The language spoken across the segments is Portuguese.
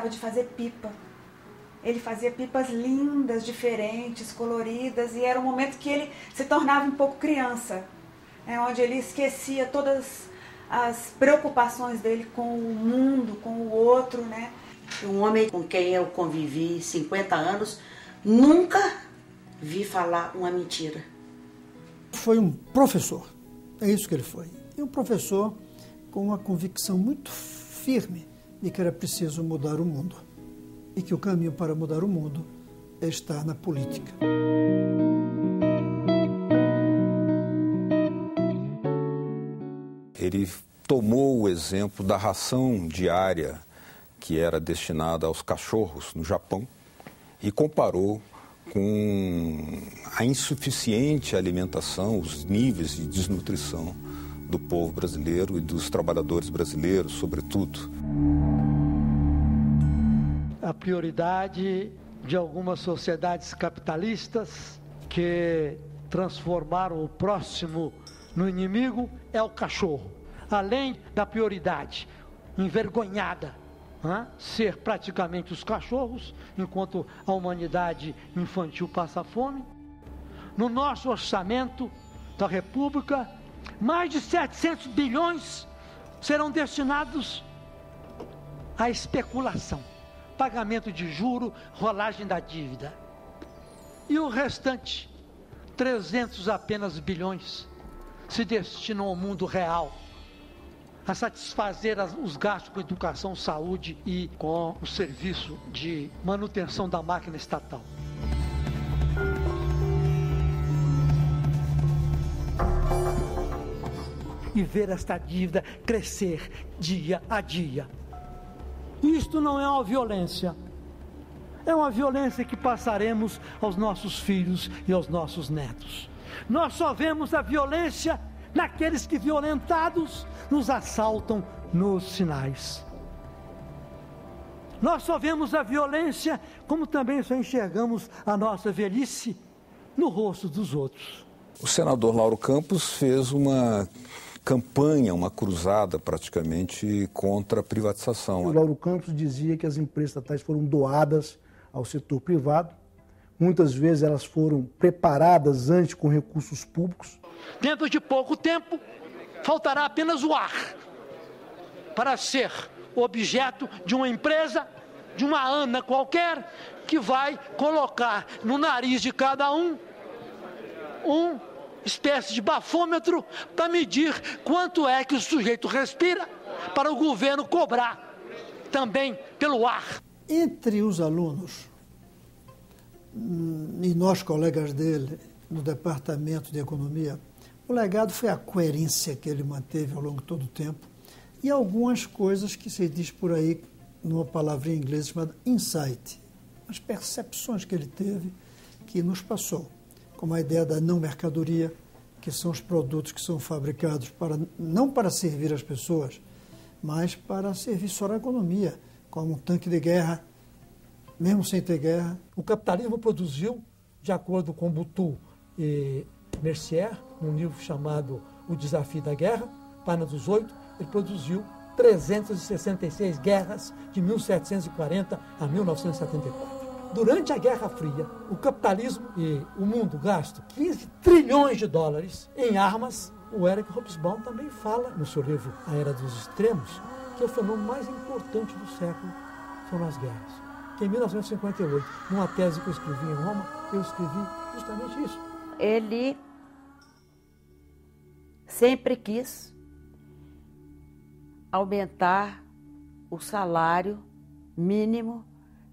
gostava de fazer pipa. Ele fazia pipas lindas, diferentes, coloridas, e era um momento que ele se tornava um pouco criança, onde ele esquecia todas as preocupações dele com o mundo, com o outro, né? Um homem com quem eu convivi 50 anos, nunca vi falar uma mentira. Foi um professor, é isso que ele foi. E um professor com uma convicção muito firme de que era preciso mudar o mundo. E que o caminho para mudar o mundo é estar na política. Ele tomou o exemplo da ração diária que era destinada aos cachorros no Japão e comparou com a insuficiente alimentação, os níveis de desnutrição do povo brasileiro e dos trabalhadores brasileiros, sobretudo. A prioridade de algumas sociedades capitalistas que transformaram o próximo no inimigo é o cachorro. Além da prioridade envergonhada, ser praticamente os cachorros, enquanto a humanidade infantil passa fome. No nosso orçamento da República, mais de 700 bilhões serão destinados à especulação, pagamento de juro, rolagem da dívida. E o restante, 300 apenas bilhões, se destinam ao mundo real, a satisfazer os gastos com educação, saúde e com o serviço de manutenção da máquina estatal. E ver esta dívida crescer dia a dia. Isto não é uma violência. É uma violência que passaremos aos nossos filhos e aos nossos netos. Nós só vemos a violência naqueles que, violentados, nos assaltam nos sinais. Nós só vemos a violência, como também só enxergamos a nossa velhice no rosto dos outros. O senador Lauro Campos fez uma campanha, uma cruzada praticamente contra a privatização. O Lauro Campos dizia que as empresas estatais foram doadas ao setor privado. Muitas vezes elas foram preparadas antes com recursos públicos. Dentro de pouco tempo, faltará apenas o ar para ser objeto de uma empresa, de uma ANA qualquer, que vai colocar no nariz de cada uma espécie de bafômetro para medir quanto é que o sujeito respira, para o governo cobrar também pelo ar. Entre os alunos e nós, colegas dele, no Departamento de Economia, o legado foi a coerência que ele manteve ao longo de todo o tempo e algumas coisas que se diz por aí, numa palavrinha inglesa chamada insight, as percepções que ele teve, que nos passou, como a ideia da não mercadoria, que são os produtos que são fabricados não para servir as pessoas, mas para servir só a economia, como um tanque de guerra, mesmo sem ter guerra. O capitalismo produziu, de acordo com Boutou e Mercier, num livro chamado O Desafio da Guerra, página 18, ele produziu 366 guerras de 1740 a 1974. Durante a Guerra Fria, o capitalismo e o mundo gastam 15 trilhões de dólares em armas. O Eric Hobsbawm também fala, no seu livro A Era dos Extremos, que o fenômeno mais importante do século foram as guerras. Que em 1958, numa tese que eu escrevi em Roma, eu escrevi justamente isso. Ele sempre quis aumentar o salário mínimo,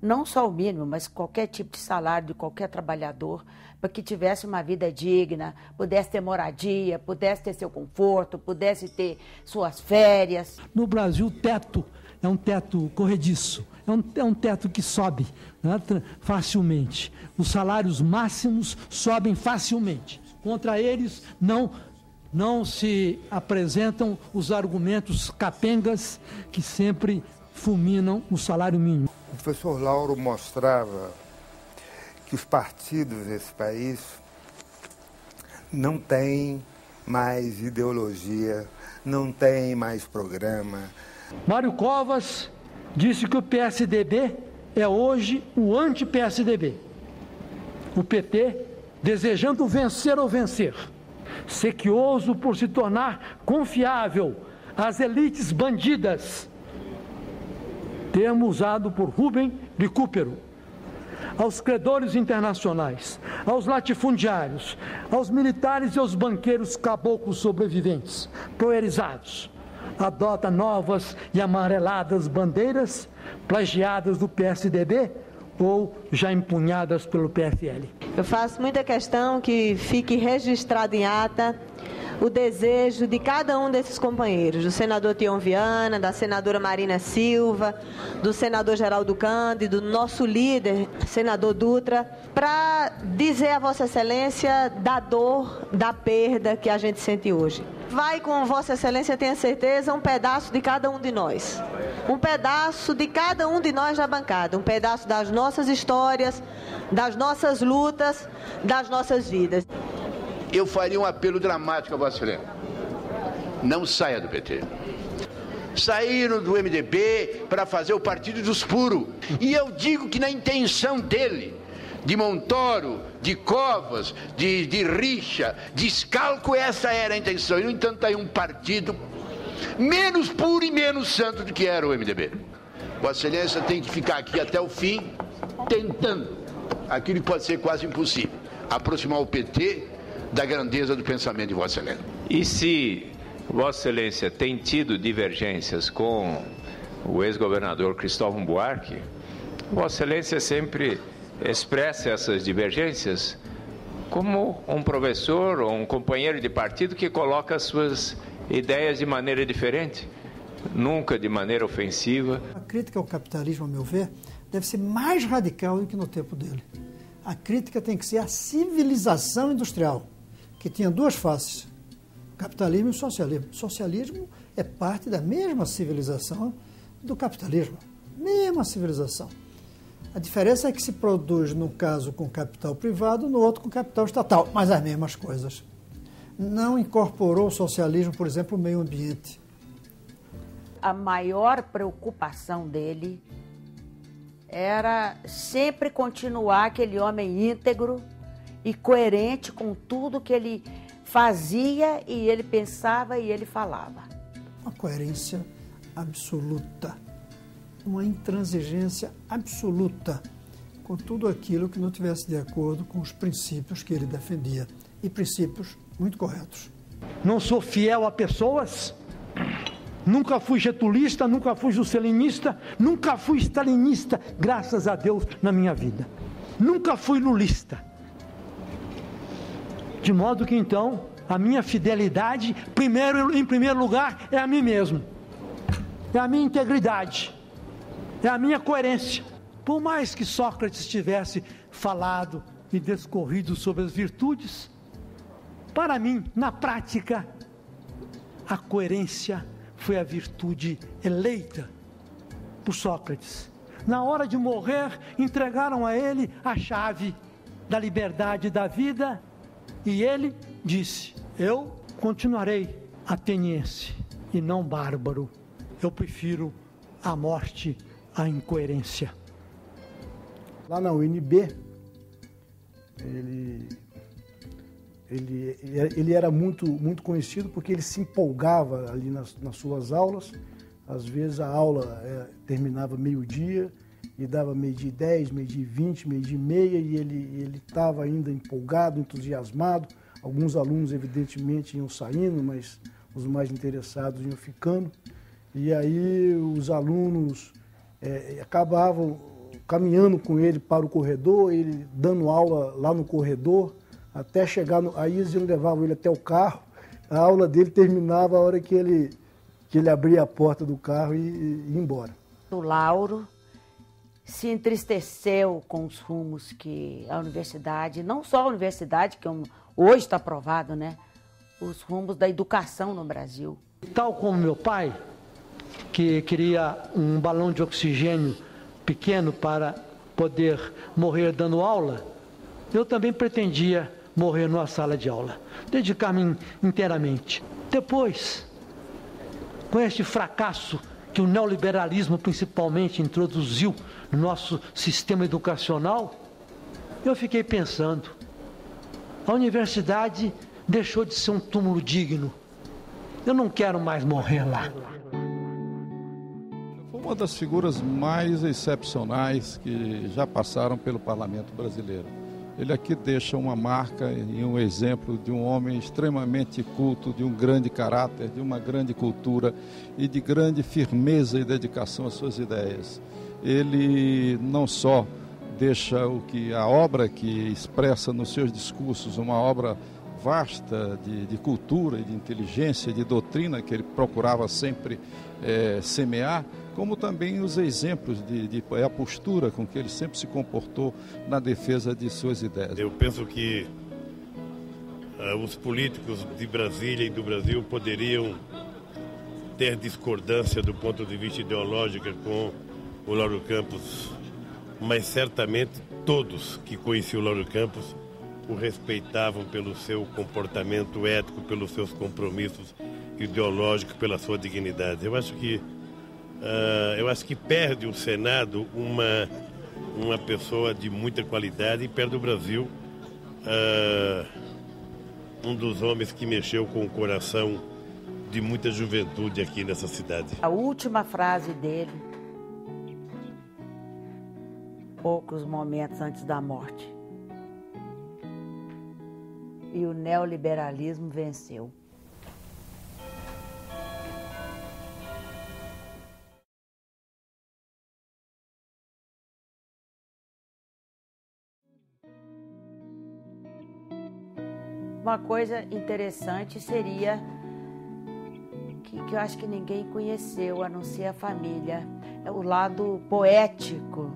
não só o mínimo, mas qualquer tipo de salário de qualquer trabalhador, para que tivesse uma vida digna, pudesse ter moradia, pudesse ter seu conforto, pudesse ter suas férias. No Brasil, o teto é um teto corrediço, é um teto que sobe, né, facilmente. Os salários máximos sobem facilmente. Contra eles não se apresentam os argumentos capengas que sempre fulminam o salário mínimo. O professor Lauro mostrava que os partidos desse país não têm mais ideologia, não têm mais programa. Mário Covas disse que o PSDB é hoje o anti-PSDB. O PT, desejando vencer ou vencer, sequioso por se tornar confiável às elites bandidas, termo usado por Rubem de Cúpero, aos credores internacionais, aos latifundiários, aos militares e aos banqueiros caboclos sobreviventes, poerizados, adota novas e amareladas bandeiras, plagiadas do PSDB ou já empunhadas pelo PFL. Eu faço muita questão que fique registrado em ata o desejo de cada um desses companheiros, do senador Tião Viana, da senadora Marina Silva, do senador Geraldo Cândido, do nosso líder, senador Dutra, para dizer a Vossa Excelência da dor, da perda que a gente sente hoje. Vai com Vossa Excelência, tenha certeza, um pedaço de cada um de nós. Um pedaço de cada um de nós da bancada, um pedaço das nossas histórias, das nossas lutas, das nossas vidas. Eu faria um apelo dramático a Vossa Excelência. Não saia do PT. Saíram do MDB para fazer o partido dos puros. E eu digo que na intenção dele, de Montoro, de Covas, de Richa, de Scalco, essa era a intenção. E, no entanto, está aí um partido menos puro e menos santo do que era o MDB. Vossa Excelência tem que ficar aqui até o fim, tentando aquilo que pode ser quase impossível, aproximar o PT da grandeza do pensamento de Vossa Excelência. E se Vossa Excelência tem tido divergências com o ex-governador Cristóvão Buarque, Vossa Excelência sempre expressa essas divergências como um professor ou um companheiro de partido que coloca as suas ideias de maneira diferente, nunca de maneira ofensiva. A crítica ao capitalismo, a meu ver, deve ser mais radical do que no tempo dele. A crítica tem que ser a civilização industrial, que tinha duas faces, capitalismo e socialismo. O socialismo é parte da mesma civilização do capitalismo, mesma civilização. A diferença é que se produz, num caso, com capital privado, no outro com capital estatal, mas as mesmas coisas. Não incorporou o socialismo, por exemplo, o meio ambiente. A maior preocupação dele era sempre continuar aquele homem íntegro e coerente com tudo que ele fazia e ele pensava e ele falava. Uma coerência absoluta, uma intransigência absoluta com tudo aquilo que não tivesse de acordo com os princípios que ele defendia, e princípios muito corretos. Não sou fiel a pessoas, nunca fui getulista, nunca fui juscelinista, nunca fui stalinista, graças a Deus, na minha vida. Nunca fui lulista. De modo que, então, a minha fidelidade, em primeiro lugar, é a mim mesmo. É a minha integridade. É a minha coerência. Por mais que Sócrates tivesse falado e discorrido sobre as virtudes, para mim, na prática, a coerência foi a virtude eleita por Sócrates. Na hora de morrer, entregaram a ele a chave da liberdade da vida e ele disse: eu continuarei ateniense e não bárbaro. Eu prefiro a morte à incoerência. Lá na UNB, ele era muito conhecido porque ele se empolgava ali nas suas aulas. Às vezes a aula terminava meio-dia e dava meio-dia e 10, meio-dia e 20, meio-dia e meia, e ele estava ainda empolgado, entusiasmado. Alguns alunos, evidentemente, iam saindo, mas os mais interessados iam ficando. E aí os alunos acabavam caminhando com ele para o corredor, ele dando aula lá no corredor, até chegar, aí eles levavam ele até o carro. A aula dele terminava a hora que ele abria a porta do carro e ia embora. O Lauro se entristeceu com os rumos que a universidade, não só a universidade, que hoje está provado, né? Os rumos da educação no Brasil. Tal como meu pai, que queria um balão de oxigênio pequeno para poder morrer dando aula, eu também pretendia morrer numa sala de aula, dedicar-me inteiramente. Depois, com este fracasso que o neoliberalismo principalmente introduziu no nosso sistema educacional, eu fiquei pensando, a universidade deixou de ser um túmulo digno. Eu não quero mais morrer lá. Foi uma das figuras mais excepcionais que já passaram pelo parlamento brasileiro. Ele aqui deixa uma marca e um exemplo de um homem extremamente culto, de um grande caráter, de uma grande cultura e de grande firmeza e dedicação às suas ideias. Ele não só deixa a obra que expressa nos seus discursos, uma obra vasta de cultura e de inteligência, de doutrina que ele procurava sempre semear, como também os exemplos a postura com que ele sempre se comportou na defesa de suas ideias. Eu penso que os políticos de Brasília e do Brasil poderiam ter discordância do ponto de vista ideológico com o Lauro Campos, mas certamente todos que conheciam o Lauro Campos o respeitavam pelo seu comportamento ético, pelos seus compromissos ideológicos, pela sua dignidade. Eu acho que perde o Senado uma pessoa de muita qualidade e perde o Brasil um dos homens que mexeu com o coração de muita juventude aqui nessa cidade. A última frase dele, poucos momentos antes da morte. E o neoliberalismo venceu. Uma coisa interessante seria que eu acho que ninguém conheceu, a não ser a família, é o lado poético.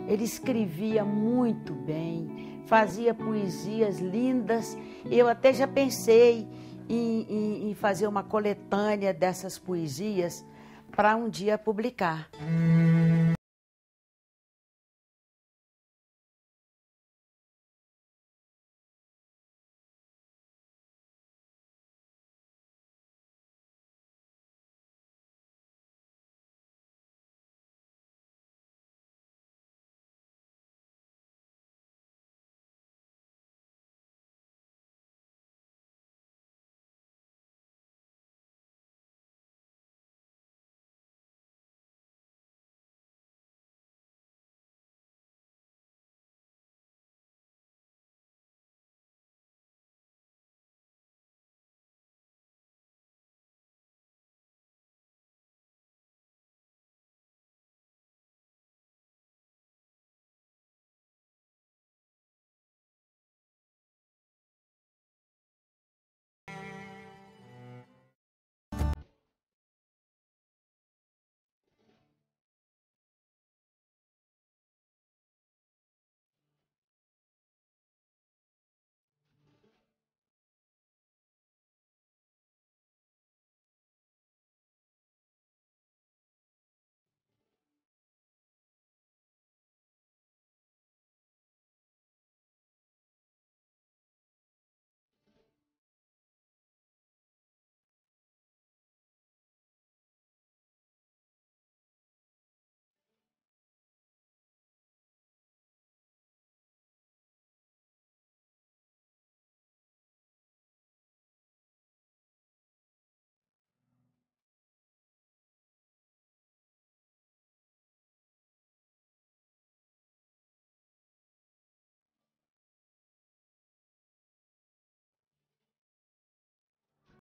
Ele escrevia muito bem, fazia poesias lindas. Eu até já pensei em fazer uma coletânea dessas poesias para um dia publicar.